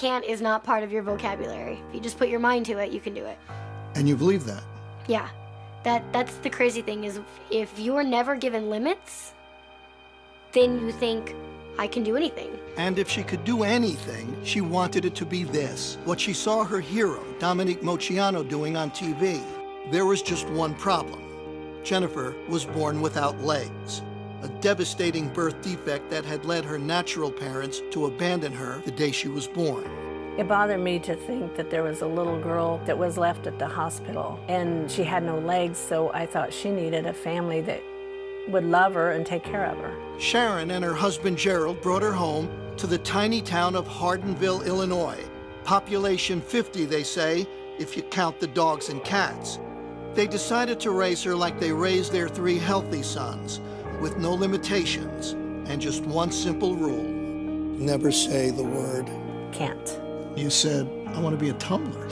can't is not part of your vocabulary. If you just put your mind to it, you can do it. And you believe that? Yeah. That's the crazy thing is if you're never given limits, then you think, I can do anything. And if she could do anything, she wanted it to be this, what she saw her hero, Dominique Moceanu, doing on TV. There was just one problem. Jennifer was born without legs, a devastating birth defect that had led her natural parents to abandon her the day she was born. It bothered me to think that there was a little girl that was left at the hospital and she had no legs, so I thought she needed a family that would love her and take care of her. Sharon and her husband Gerald brought her home to the tiny town of Hardinville, Illinois. Population 50, they say, if you count the dogs and cats. They decided to raise her like they raised their 3 healthy sons, with no limitations and just one simple rule. Never say the word Can't. You said, I want to be a tumbler.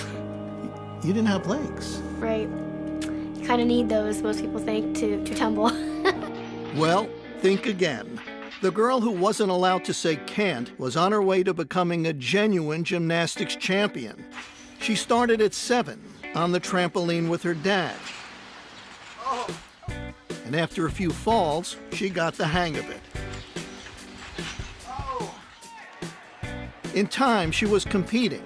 You didn't have legs. Right. You kind of need those, most people think, to tumble. Well, think again. The girl who wasn't allowed to say can't was on her way to becoming a genuine gymnastics champion. She started at 7 on the trampoline with her dad. And after a few falls, she got the hang of it. In time, she was competing.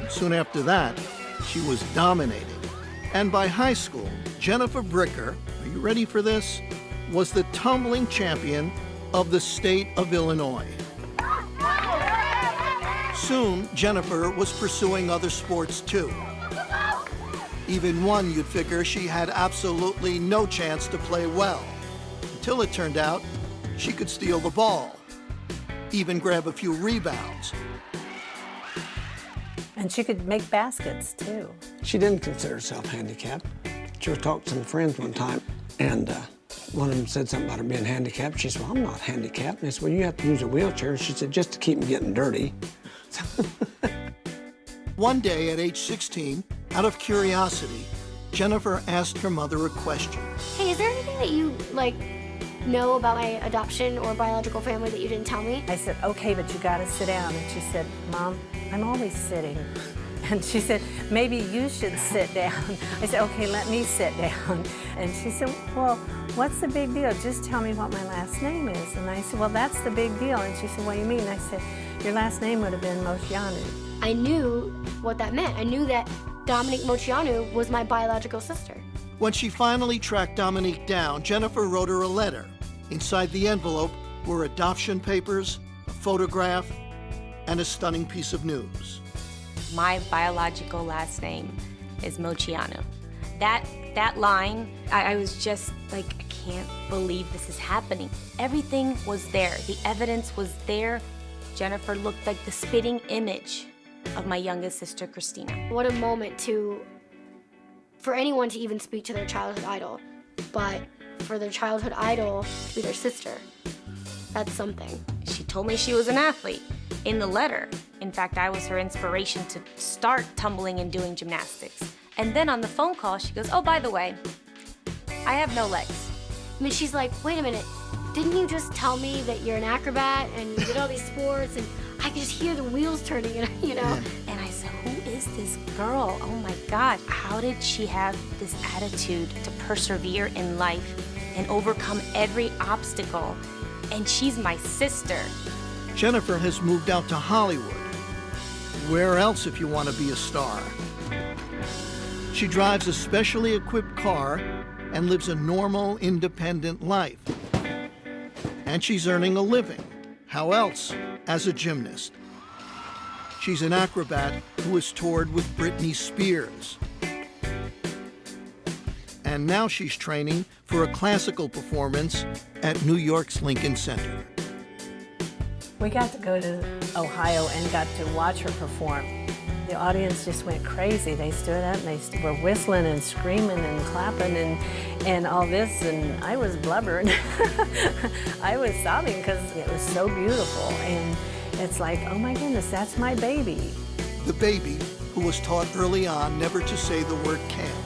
Soon after that, she was dominating. And by high school, Jennifer Bricker, are you ready for this? Was the tumbling champion of the state of Illinois. Soon, Jennifer was pursuing other sports too. Even one you'd figure she had absolutely no chance to play well, until it turned out she could steal the ball, even grab a few rebounds. And she could make baskets, too. She didn't consider herself handicapped. She was talking to some friends one time, and one of them said something about her being handicapped. She said, well, I'm not handicapped. And they said, well, you have to use a wheelchair. She said, just to keep me getting dirty. One day at age 16, out of curiosity, Jennifer asked her mother a question. Hey, is there anything that you, know about my adoption or biological family that you didn't tell me? I said, okay, but you gotta sit down. And she said, Mom, I'm always sitting. And she said, maybe you should sit down. I said, okay, let me sit down. And she said, well, what's the big deal? Just tell me what my last name is. And I said, well, that's the big deal. And she said, what do you mean? I said, your last name would have been Moceanu. I knew what that meant. I knew that Dominique Moceanu was my biological sister. When she finally tracked Dominique down, Jennifer wrote her a letter. Inside the envelope were adoption papers, a photograph, and a stunning piece of news. My biological last name is Moceanu. That line, I was just like, I can't believe this is happening. Everything was there. The evidence was there. Jennifer looked like the spitting image of my youngest sister, Christina. What a moment for anyone to even speak to their childhood idol, but for their childhood idol to be their sister, that's something. She told me she was an athlete in the letter. In fact, I was her inspiration to start tumbling and doing gymnastics. And then on the phone call, she goes, oh, by the way, I have no legs. I mean, she's like, wait a minute, didn't you just tell me that you're an acrobat and you did all these sports and I could just hear the wheels turning, you know? And I said, who is this girl? Oh my God, how did she have this attitude to persevere in life and overcome every obstacle? And she's my sister. Jennifer has moved out to Hollywood. Where else if you want to be a star? She drives a specially equipped car and lives a normal, independent life. And she's earning a living. How else? As a gymnast. She's an acrobat who has toured with Britney Spears. And now she's training for a classical performance at New York's Lincoln Center. We got to go to Ohio and got to watch her perform. The audience just went crazy. They stood up and they were whistling and screaming and clapping and all this, and I was blubbering. I was sobbing because it was so beautiful, and it's like, oh my goodness, that's my baby. The baby who was taught early on never to say the word can't.